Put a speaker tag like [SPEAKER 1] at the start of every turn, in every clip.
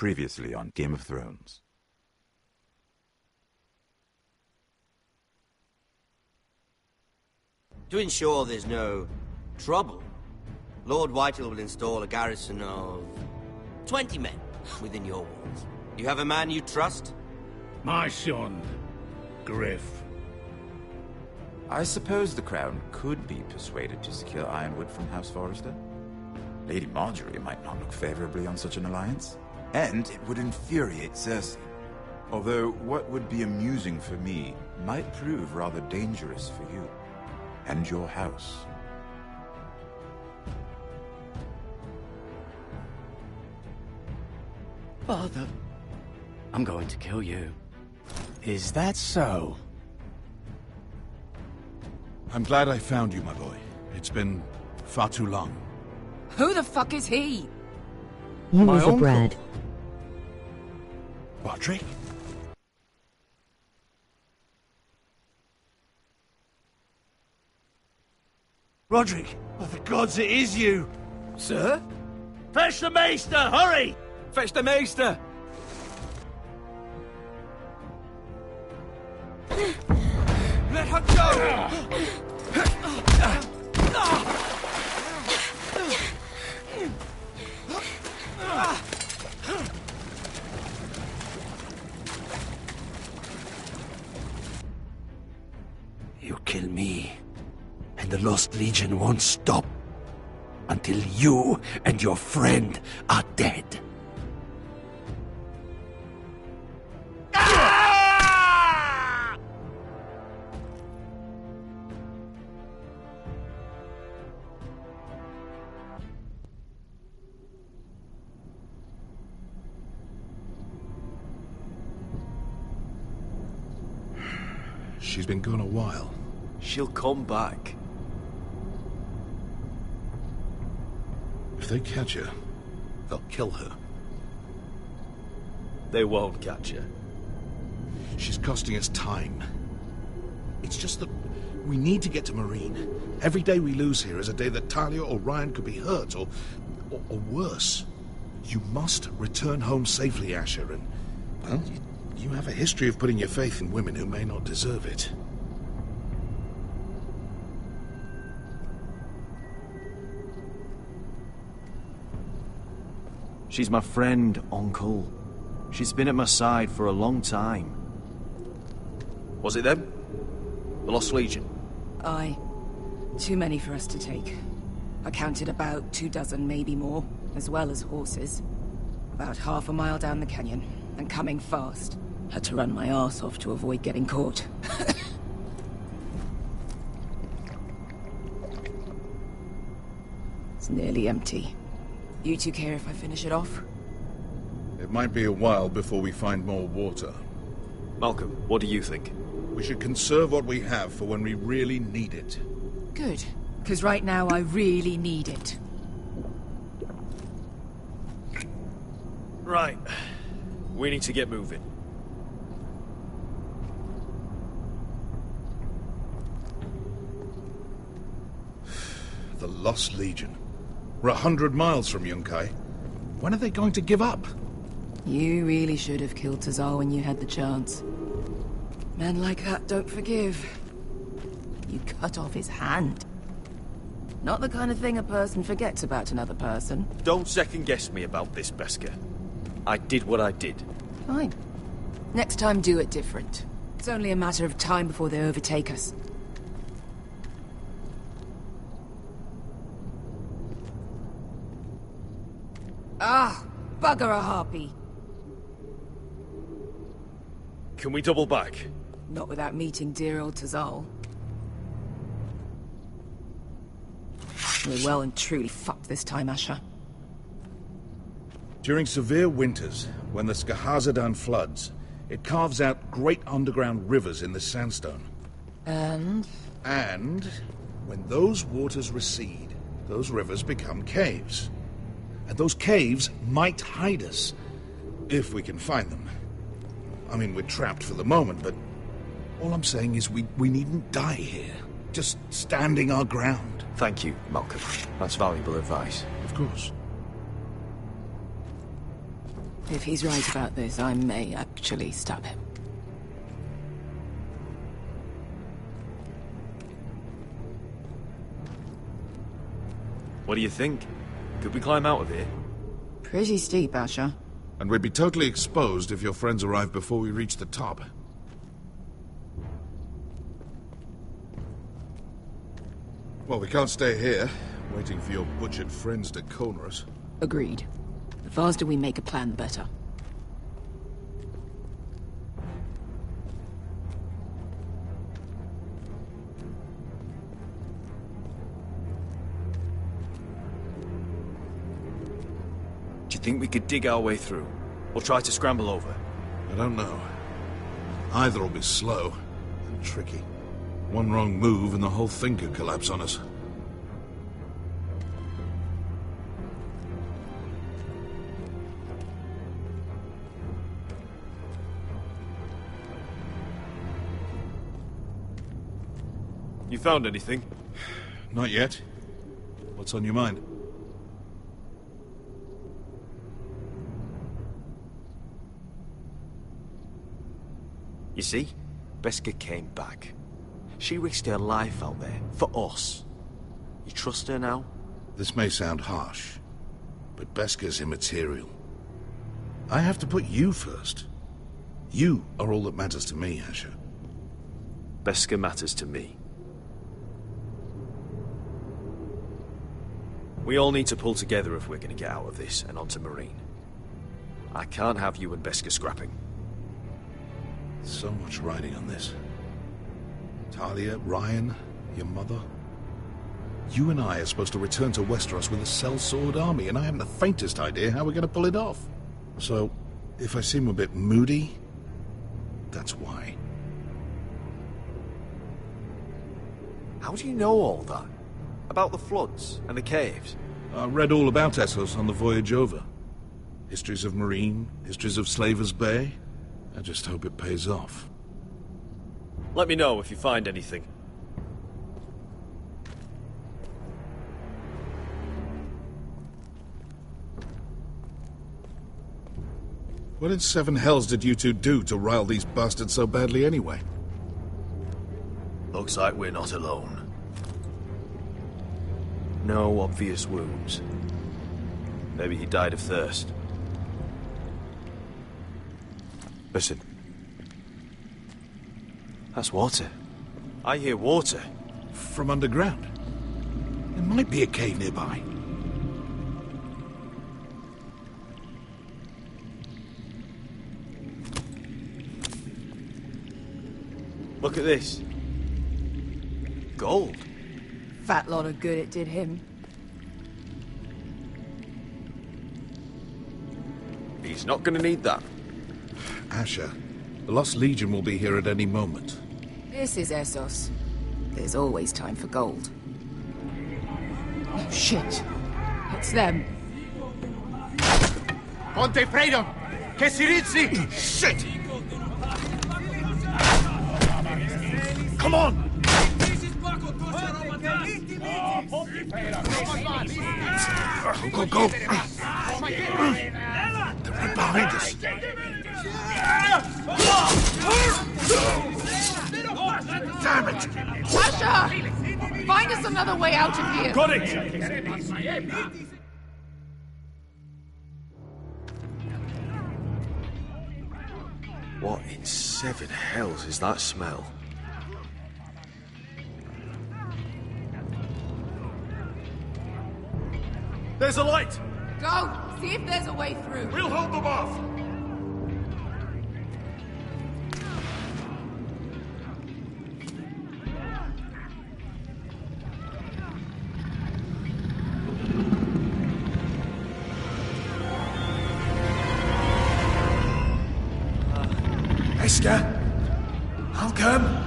[SPEAKER 1] Previously on Game of Thrones.
[SPEAKER 2] To ensure there's no trouble, Lord Whitehall will install a garrison of 20 men within your walls. You have a man you trust?
[SPEAKER 3] My son, Griff.
[SPEAKER 1] I suppose the Crown could be persuaded to secure Ironwood from House Forrester. Lady Marjorie might not look favorably on such an alliance. And it would infuriate Cersei. Although what would be amusing for me might prove rather dangerous for you. And your house.
[SPEAKER 4] Father, I'm going to kill you. Is that so?
[SPEAKER 3] I'm glad I found you, my boy. It's been far too long.
[SPEAKER 5] Who the fuck is he?
[SPEAKER 6] You
[SPEAKER 3] My
[SPEAKER 6] was a
[SPEAKER 3] uncle.
[SPEAKER 6] brat.
[SPEAKER 3] Roderick?
[SPEAKER 7] Roderick! Oh, the gods, it is you!
[SPEAKER 4] Sir?
[SPEAKER 7] Fetch the maester, hurry!
[SPEAKER 4] Fetch the maester!
[SPEAKER 7] Let her go! You kill me, and the Lost Legion won't stop until you and your friend are dead.
[SPEAKER 3] She's been gone a while.
[SPEAKER 7] She'll come back.
[SPEAKER 3] If they catch her, they'll kill her.
[SPEAKER 7] They won't catch her.
[SPEAKER 3] She's costing us time. It's just that we need to get to Marine. Every day we lose here is a day that Talia or Ryan could be hurt, or worse. You must return home safely, Asher, and, well, you have a history of putting your faith in women who may not deserve it.
[SPEAKER 7] She's my friend, Uncle. She's been at my side for a long time. Was it them? The Lost Legion?
[SPEAKER 5] Aye. Too many for us to take. I counted about 24, maybe more, as well as horses. About half a mile down the canyon, and coming fast. Had to run my arse off to avoid getting caught. It's nearly empty. You two care if I finish it off?
[SPEAKER 3] It might be a while before we find more water.
[SPEAKER 7] Malcolm, what do you think?
[SPEAKER 3] We should conserve what we have for when we really need it.
[SPEAKER 5] Good. Because right now I really need it.
[SPEAKER 7] Right. We need to get moving.
[SPEAKER 3] The Lost Legion. We're 100 miles from Yunkai. When are they going to give up?
[SPEAKER 5] You really should have killed Tazal when you had the chance. Men like that don't forgive. You cut off his hand. Not the kind of thing a person forgets about another person.
[SPEAKER 7] Don't second-guess me about this, Beskar. I did what I did.
[SPEAKER 5] Fine. Next time do it different. It's only a matter of time before they overtake us. Ah, bugger a harpy.
[SPEAKER 7] Can we double back?
[SPEAKER 5] Not without meeting dear old Tazal. We're well and truly fucked this time, Asher.
[SPEAKER 3] During severe winters, when the Skahazadan floods, it carves out great underground rivers in the sandstone.
[SPEAKER 5] And?
[SPEAKER 3] And when those waters recede, those rivers become caves. And those caves might hide us, if we can find them. I mean, we're trapped for the moment, but all I'm saying is we needn't die here. Just standing our ground.
[SPEAKER 7] Thank you, Malcolm. That's valuable advice.
[SPEAKER 3] Of course.
[SPEAKER 5] If he's right about this, I may actually stab him.
[SPEAKER 6] What do you think? Could we climb out of here?
[SPEAKER 5] Pretty steep, Asher.
[SPEAKER 3] And we'd be totally exposed if your friends arrived before we reach the top. Well, we can't stay here, waiting for your butchered friends to corner us.
[SPEAKER 5] Agreed. The faster we make a plan, the better.
[SPEAKER 6] Do you think we could dig our way through? Or try to scramble over?
[SPEAKER 3] I don't know. Either will be slow and tricky. One wrong move and the whole thing could collapse on us.
[SPEAKER 6] You found anything?
[SPEAKER 3] Not yet. What's on your mind?
[SPEAKER 6] You see? Beskha came back. She risked her life out there, for us. You trust her now?
[SPEAKER 3] This may sound harsh, but Beskha's immaterial. I have to put you first. You are all that matters to me, Asher.
[SPEAKER 6] Beskha matters to me. We all need to pull together if we're going to get out of this and onto Marine. I can't have you and Beskha scrapping.
[SPEAKER 3] So much riding on this. Talia, Ryan, your mother. You and I are supposed to return to Westeros with a sellsword army, and I haven't the faintest idea how we're going to pull it off. So, if I seem a bit moody, that's why.
[SPEAKER 6] How do you know all that? About the floods and the caves?
[SPEAKER 3] I read all about Essos on the voyage over. Histories of Marine, histories of Slaver's Bay. I just hope it pays off.
[SPEAKER 6] Let me know if you find anything.
[SPEAKER 3] What in seven hells did you two do to rile these bastards so badly anyway?
[SPEAKER 6] Looks like we're not alone. No obvious wounds. Maybe he died of thirst. Listen. That's water. I hear water.
[SPEAKER 3] From underground. There might be a cave nearby.
[SPEAKER 6] Look at this. Gold.
[SPEAKER 5] Fat lot of good it did him.
[SPEAKER 6] He's not gonna need that.
[SPEAKER 3] Asher, the Lost Legion will be here at any moment.
[SPEAKER 5] This is Essos. There's always time for gold. Oh, shit. It's them.
[SPEAKER 8] Ponte Freedom! Che si rizzi!
[SPEAKER 3] Shit! Come on! Go, go, go! They're right behind us. Damn it!
[SPEAKER 5] Asher! Find us another way out of here!
[SPEAKER 6] Got it! What in seven hells is that smell? There's a light!
[SPEAKER 5] Go! See if there's a way through.
[SPEAKER 6] We'll hold them off!
[SPEAKER 7] Beskha, I'll come.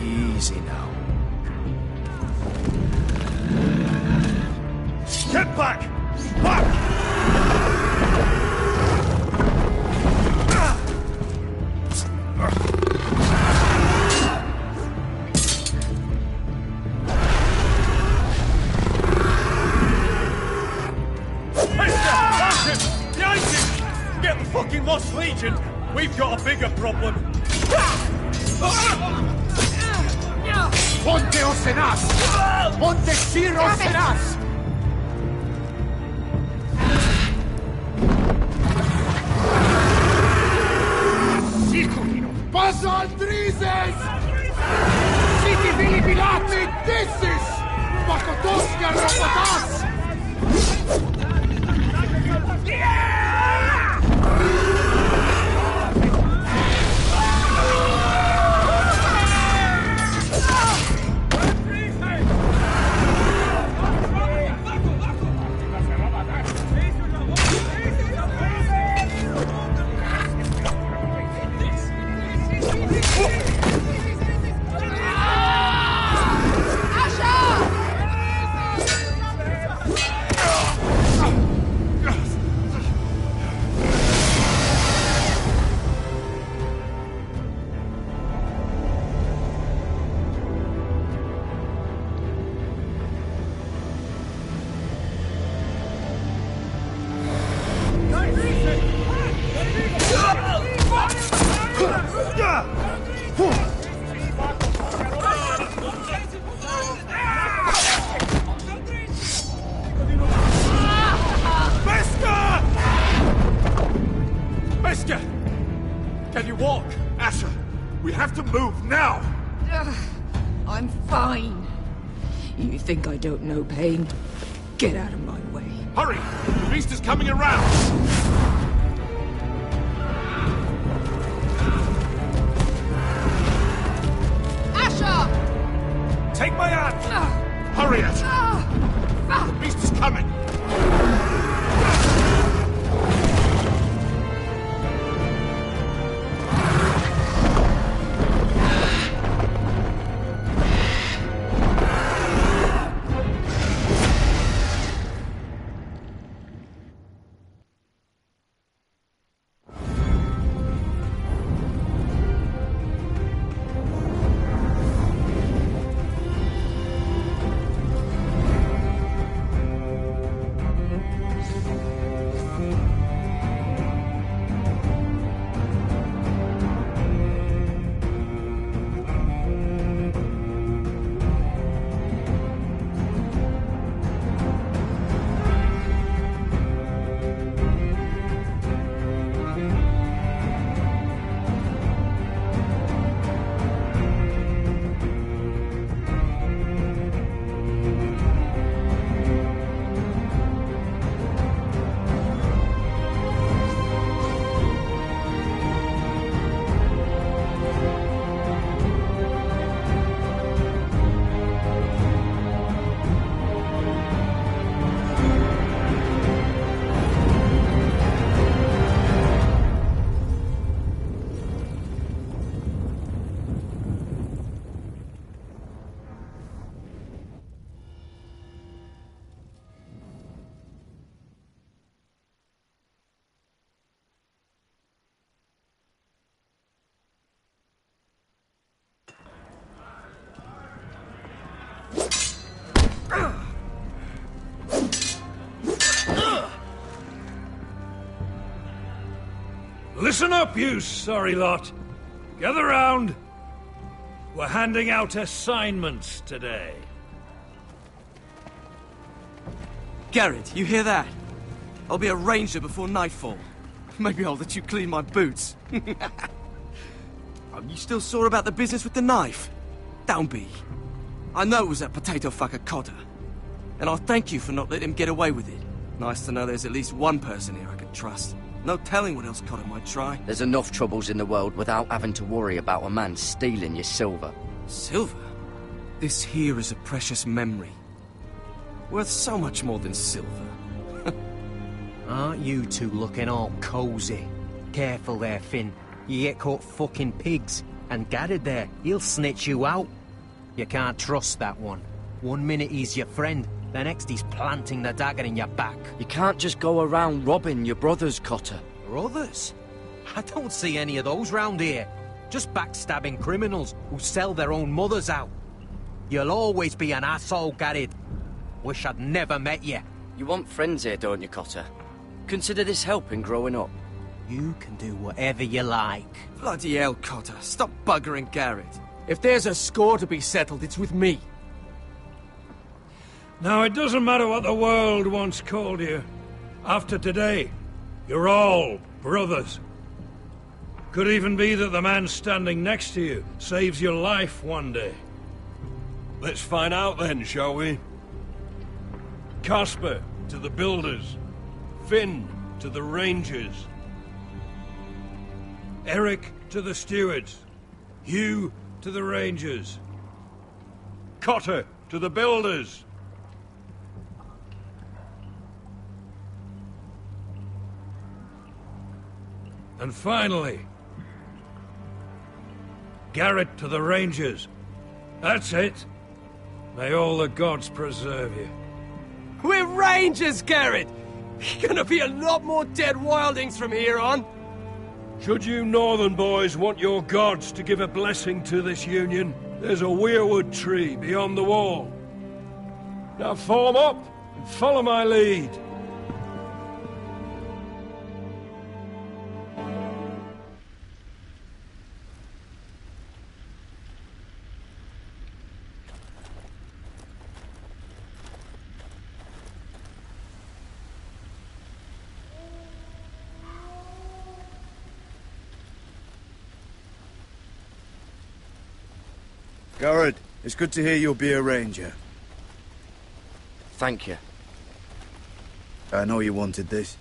[SPEAKER 6] Easy now.
[SPEAKER 7] Get back! Back!
[SPEAKER 8] fucking Lost Legion! We've got a bigger problem! Ponteos en as! Ponte Shiros en as! Sikukino! Pasa Aldrizes! Siti Vili Pilati Dissis! Pakotosnia Robotas! Can you walk?
[SPEAKER 3] Asher, we have to move now!
[SPEAKER 5] I'm fine. You think I don't know pain? Get out of my way.
[SPEAKER 3] Hurry! The beast is coming around!
[SPEAKER 5] Asher!
[SPEAKER 3] Take my hand! Hurry, Asher! The beast is coming!
[SPEAKER 7] Listen up, you sorry lot. Gather round. We're handing out assignments today.
[SPEAKER 6] Garrett, you hear that? I'll be a ranger before nightfall. Maybe I'll let you clean my boots. Are you still sore about the business with the knife? Don't be. I know it was that potato fucker Cotter. And I'll thank you for not letting him get away with it. Nice to know there's at least one person here I can trust. No telling what else Cotter might try.
[SPEAKER 4] There's enough troubles in the world without having to worry about a man stealing your silver.
[SPEAKER 6] Silver? This here is a precious memory. Worth so much more than silver.
[SPEAKER 9] Aren't you two looking all cozy? Careful there, Finn. You get caught fucking pigs. And Garrett there, he'll snitch you out. You can't trust that one. One minute he's your friend, the next he's planting the dagger in your back.
[SPEAKER 4] You can't just go around robbing your brothers, Cotter.
[SPEAKER 9] Brothers? I don't see any of those round here. Just backstabbing criminals who sell their own mothers out. You'll always be an asshole, Garrett. Wish I'd never met you.
[SPEAKER 4] You want friends here, don't you, Cotter? Consider this helping growing up.
[SPEAKER 9] You can do whatever you like.
[SPEAKER 6] Bloody hell, Cotter. Stop buggering Garrett. If there's a score to be settled, it's with me.
[SPEAKER 10] Now, it doesn't matter what the world once called you. After today, you're all brothers. Could even be that the man standing next to you saves your life one day. Let's find out then, shall we? Casper to the builders. Finn to the rangers. Eric to the stewards. Hugh to the rangers. Cotter to the builders. And finally, Garrett to the rangers. That's it. May all the gods preserve you.
[SPEAKER 6] We're rangers, Garrett! Gonna be a lot more dead wildings from here on.
[SPEAKER 10] Should you northern boys want your gods to give a blessing to this union, there's a weirwood tree beyond the wall. Now form up and follow my lead.
[SPEAKER 11] Garrett, it's good to hear you'll be a ranger.
[SPEAKER 2] Thank you.
[SPEAKER 11] I know you wanted this.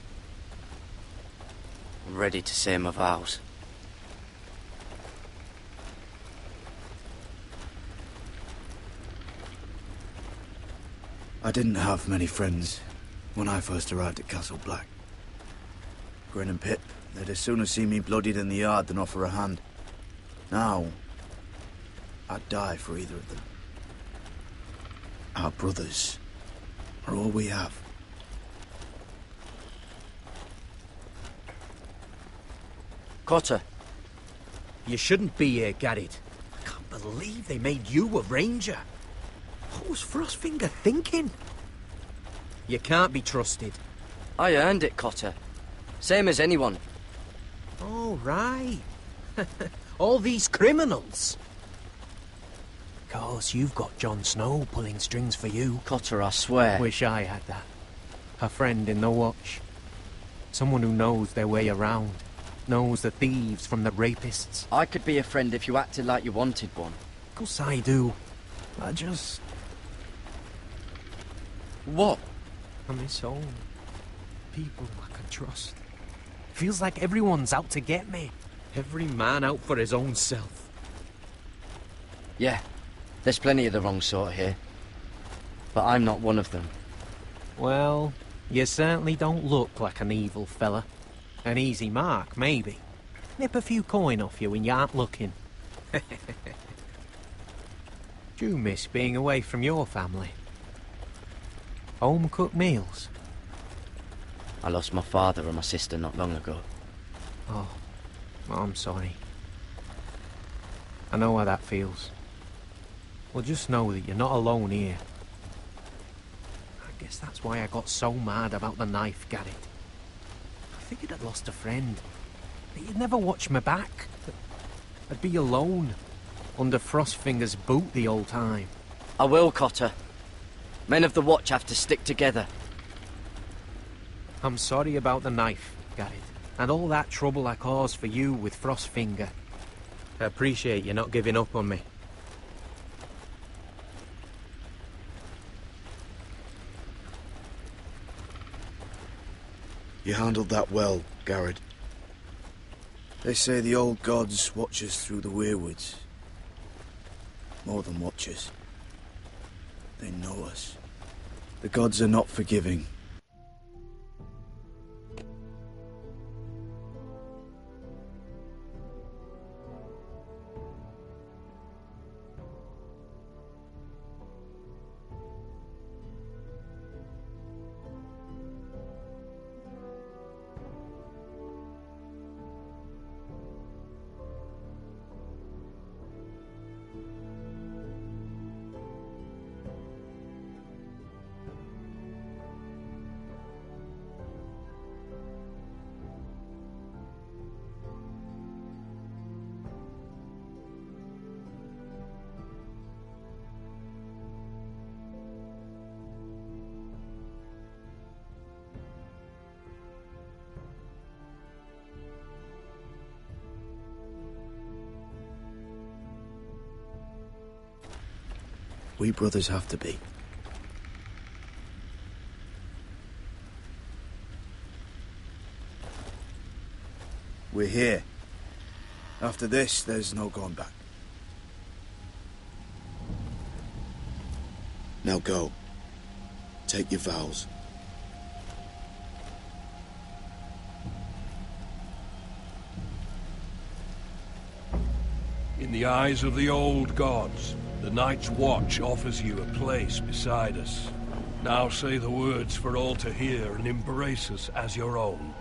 [SPEAKER 2] I'm ready to say my vows.
[SPEAKER 11] I didn't have many friends when I first arrived at Castle Black. Grin and Pip, they'd as sooner see me bloodied in the yard than offer a hand. Now, I'd die for either of them. Our brothers are all we have.
[SPEAKER 2] Cotter.
[SPEAKER 9] You shouldn't be here, Garrett. I can't believe they made you a ranger. What was Frostfinger thinking? You can't be trusted.
[SPEAKER 2] I earned it, Cotter. Same as anyone.
[SPEAKER 9] Oh, right. All these criminals. Of course, you've got Jon Snow pulling strings for you.
[SPEAKER 2] Cotter, I swear.
[SPEAKER 9] Wish I had that. A friend in the watch. Someone who knows their way around. Knows the thieves from the rapists.
[SPEAKER 2] I could be a friend if you acted like you wanted one.
[SPEAKER 9] Of course I do. I just...
[SPEAKER 2] What?
[SPEAKER 9] I miss home. People I can trust. Feels like everyone's out to get me. Every man out for his own self.
[SPEAKER 2] Yeah, there's plenty of the wrong sort here. But I'm not one of them.
[SPEAKER 9] Well, you certainly don't look like an evil fella. An easy mark, maybe. Nip a few coin off you when you aren't looking. Do you miss being away from your family? Home-cooked meals?
[SPEAKER 2] I lost my father and my sister not long ago.
[SPEAKER 9] Oh, I'm sorry. I know how that feels. Well, just know that you're not alone here. I guess that's why I got so mad about the knife, Garrett. I figured I'd lost a friend. That you'd never watch me back. That I'd be alone. Under Frostfinger's boot the whole time.
[SPEAKER 2] I will, Cotter. Men of the Watch have to stick together.
[SPEAKER 9] I'm sorry about the knife, Garrett. And all that trouble I caused for you with Frostfinger. I appreciate you not giving up on me.
[SPEAKER 11] You handled that well, Garrett. They say the old gods watch us through the weirwoods. More than watch us. They know us. The gods are not forgiving. We brothers have to be. We're here. After this, there's no going back. Now go. Take your vows.
[SPEAKER 10] In the eyes of the old gods, the Night's Watch offers you a place beside us. Now say the words for all to hear and embrace us as your own.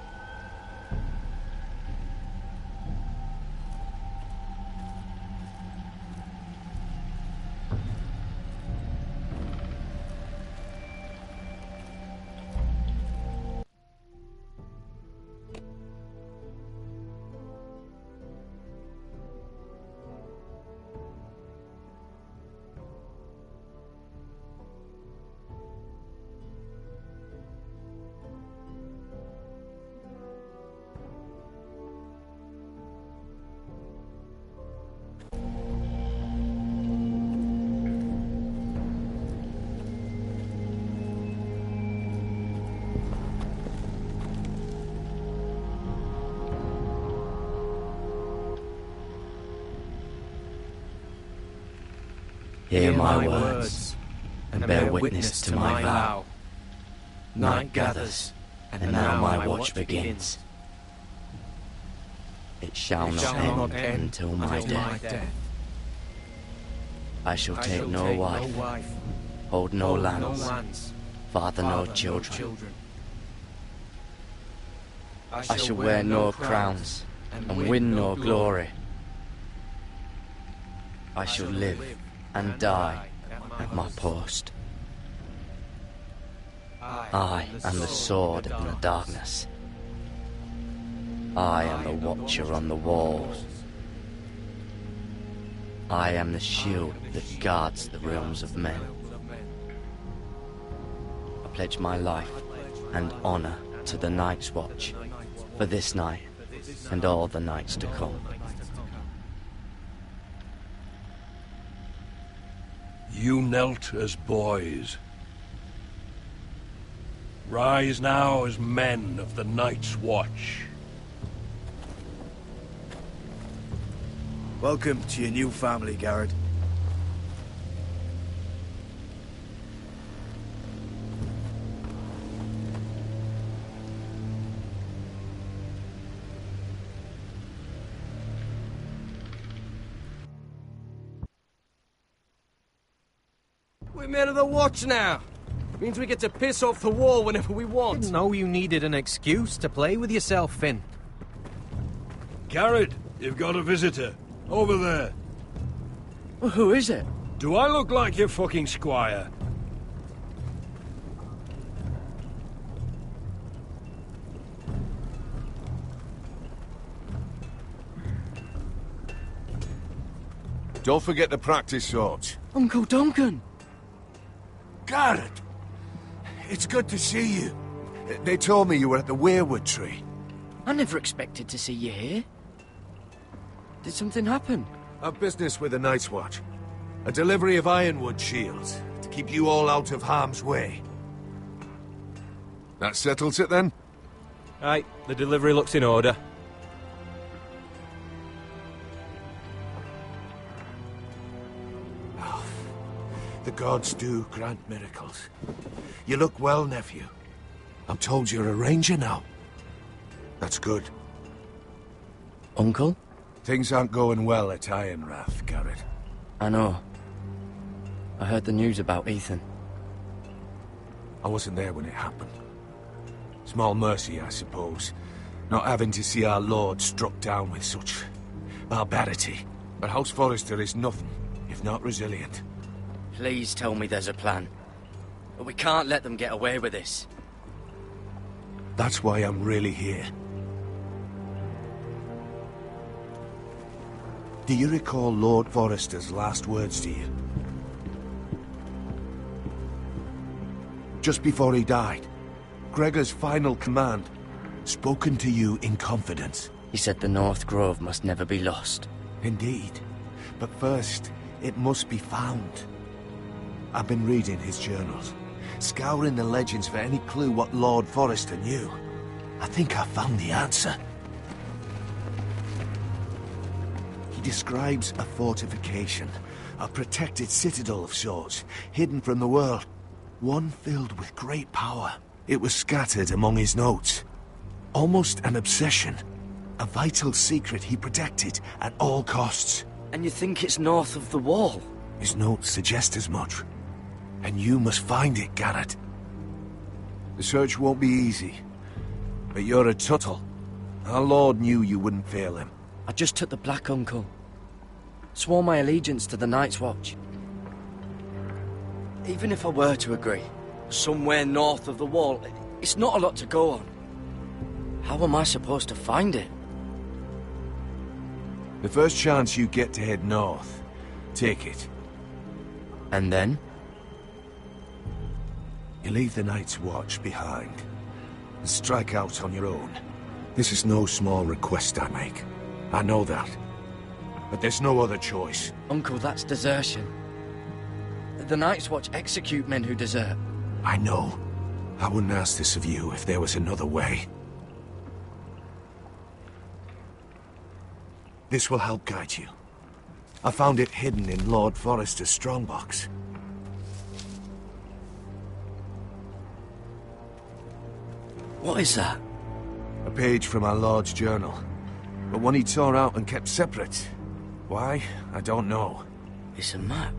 [SPEAKER 4] Hear my words, and bear witness to my vow. Night gathers, and now my watch begins. It shall not end until my death. I shall take no wife, hold no lands, father no children. I shall wear no crowns, and win no glory. I shall live and die at my post. I am the sword in the darkness. I am the watcher on the walls. I am the shield that guards the realms of men. I pledge my life and honor to the Night's Watch for this night and all the nights to come.
[SPEAKER 10] You knelt as boys. Rise now as men of the Night's Watch.
[SPEAKER 11] Welcome to your new family, Garrett.
[SPEAKER 6] We're men of the Watch now. Means we get to piss off the wall whenever we want.
[SPEAKER 9] Didn't know you needed an excuse to play with yourself, Finn.
[SPEAKER 10] Garrett, you've got a visitor. Over there.
[SPEAKER 4] Well, who is it?
[SPEAKER 10] Do I look like your fucking squire?
[SPEAKER 12] Don't forget to practice swords.
[SPEAKER 4] Uncle Duncan!
[SPEAKER 12] Garrett! It's good to see you. They told me you were at the weirwood tree.
[SPEAKER 4] I never expected to see you here. Did something happen?
[SPEAKER 12] A business with the Night's Watch. A delivery of ironwood shields to keep you all out of harm's way. That settles it then?
[SPEAKER 13] Aye, the delivery looks in order.
[SPEAKER 12] The gods do grant miracles. You look well, nephew. I'm told you're a ranger now. That's good.
[SPEAKER 4] Uncle?
[SPEAKER 12] Things aren't going well at Ironrath, Garrett.
[SPEAKER 4] I know. I heard the news about Ethan.
[SPEAKER 12] I wasn't there when it happened. Small mercy, I suppose. Not having to see our lord struck down with such barbarity. But House Forrester is nothing, if not resilient.
[SPEAKER 4] Please tell me there's a plan. But we can't let them get away with this.
[SPEAKER 12] That's why I'm really here. Do you recall Lord Forrester's last words to you? Just before he died, Gregor's final command, spoken to you in confidence.
[SPEAKER 4] He said the North Grove must never be lost.
[SPEAKER 12] Indeed. But first, it must be found.
[SPEAKER 7] I've been reading his journals, scouring the legends for any clue what Lord Forrester knew. I think I found the answer. He describes a fortification, a protected citadel of sorts, hidden from the world. One filled with great power. It was scattered among his notes. Almost an obsession. A vital secret he protected at all costs.
[SPEAKER 4] And you think it's north of the wall?
[SPEAKER 7] His notes suggest as much. And you must find it, Garrett. The search won't be easy. But you're a Tuttle. Our Lord knew you wouldn't fail him.
[SPEAKER 4] I just took the Black Uncle. Swore my allegiance to the Night's Watch. Even if I were to agree, somewhere north of the wall, it's not a lot to go on. How am I supposed to find it?
[SPEAKER 7] The first chance you get to head north, take it.
[SPEAKER 4] And then?
[SPEAKER 7] You leave the Night's Watch behind, and strike out on your own. This is no small request I make. I know that. But there's no other choice.
[SPEAKER 4] Uncle, that's desertion. The Night's Watch execute men who desert.
[SPEAKER 7] I know. I wouldn't ask this of you if there was another way. This will help guide you. I found it hidden in Lord Forrester's strongbox.
[SPEAKER 4] What is that?
[SPEAKER 7] A page from our Lord's journal. But one he tore out and kept separate. Why? I don't know.
[SPEAKER 4] It's a map.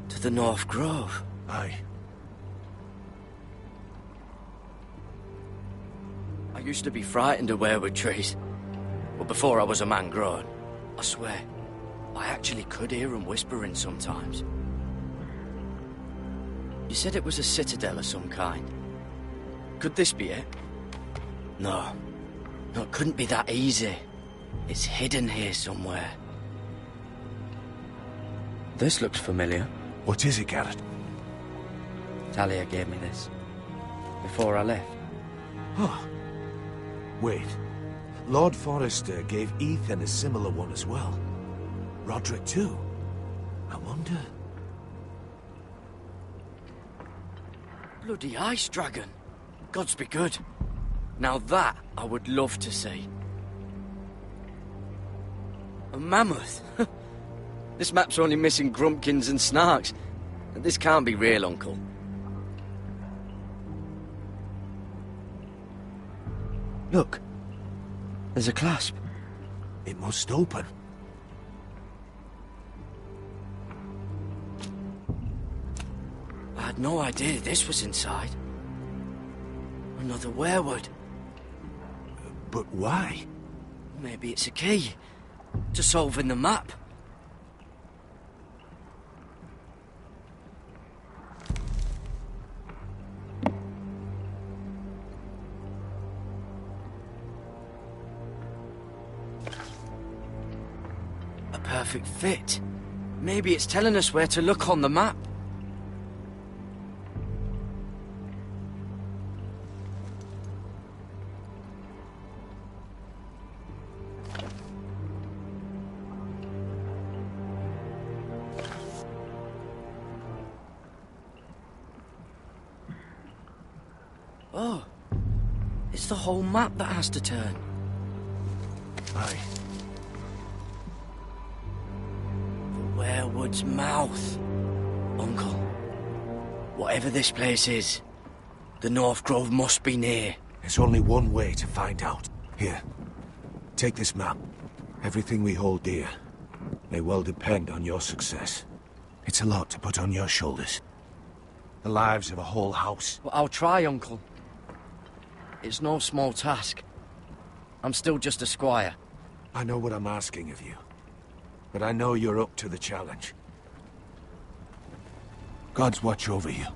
[SPEAKER 4] To the North Grove.
[SPEAKER 7] Aye.
[SPEAKER 4] I used to be frightened of weirwood trees. But before I was a man grown, I swear, I actually could hear them whispering sometimes. You said it was a citadel of some kind. Could this be it? No. No, it couldn't be that easy. It's hidden here somewhere. This looks familiar.
[SPEAKER 7] What is it, Garrett?
[SPEAKER 4] Talia gave me this. Before I left.
[SPEAKER 7] Oh. Wait. Lord Forrester gave Ethan a similar one as well. Roderick too. I wonder...
[SPEAKER 4] Bloody ice dragon. Gods be good. Now that I would love to see. A mammoth. This map's only missing grumpkins and snarks. This can't be real, Uncle. Look. There's a clasp.
[SPEAKER 7] It must open.
[SPEAKER 4] I had no idea this was inside. Another weirwood.
[SPEAKER 7] But why?
[SPEAKER 4] Maybe it's a key to solving the map. A perfect fit. Maybe it's telling us where to look on the map. Oh, it's the whole map that has to turn.
[SPEAKER 7] Aye.
[SPEAKER 4] The weirwood's mouth. Uncle, whatever this place is, the North Grove must be near.
[SPEAKER 7] There's only one way to find out. Here, take this map. Everything we hold dear may well depend on your success. It's a lot to put on your shoulders. The lives of a whole house.
[SPEAKER 4] Well, I'll try, Uncle. It's no small task. I'm still just a squire.
[SPEAKER 7] I know what I'm asking of you, but I know you're up to the challenge. God's watch over you.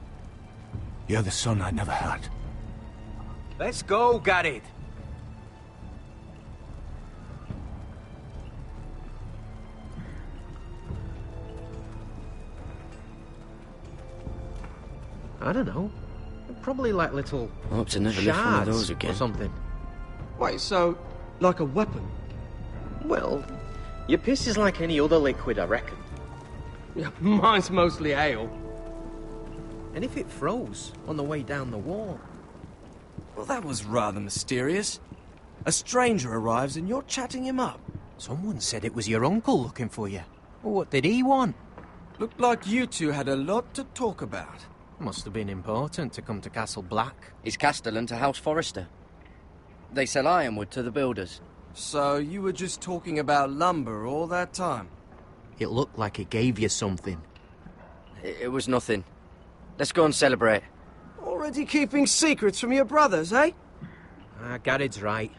[SPEAKER 7] You're the son I never had.
[SPEAKER 13] Let's go, Garrett.
[SPEAKER 9] I don't know. Probably like little
[SPEAKER 4] I hope to never lift one of those again.
[SPEAKER 9] Or something.
[SPEAKER 6] Wait, so, like a weapon?
[SPEAKER 9] Well, your piss is like any other liquid, I reckon.
[SPEAKER 6] Yeah, mine's mostly ale.
[SPEAKER 9] And if it froze on the way down the wall?
[SPEAKER 6] Well, that was rather mysterious. A stranger arrives and you're chatting him up.
[SPEAKER 9] Someone said it was your uncle looking for you. Well, what did he want?
[SPEAKER 6] Looked like you two had a lot to talk about.
[SPEAKER 9] Must have been important to come to Castle Black.
[SPEAKER 4] He's castellan to House Forrester. They sell ironwood to the builders.
[SPEAKER 6] So you were just talking about lumber all that time?
[SPEAKER 9] It looked like it gave you something.
[SPEAKER 4] It was nothing. Let's go and celebrate.
[SPEAKER 6] Already keeping secrets from your brothers, eh?
[SPEAKER 9] Garrett's right.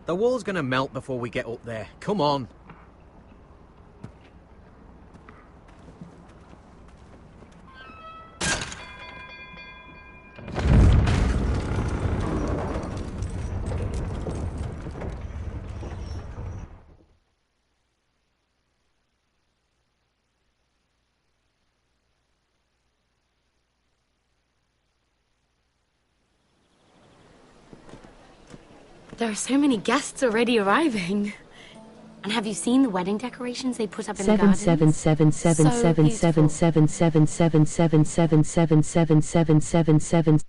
[SPEAKER 9] The wall's gonna melt before we get up there. Come on.
[SPEAKER 14] There are so many guests already arriving. And have you seen the wedding decorations they put up in the gardens?
[SPEAKER 15] 7777777777777777777.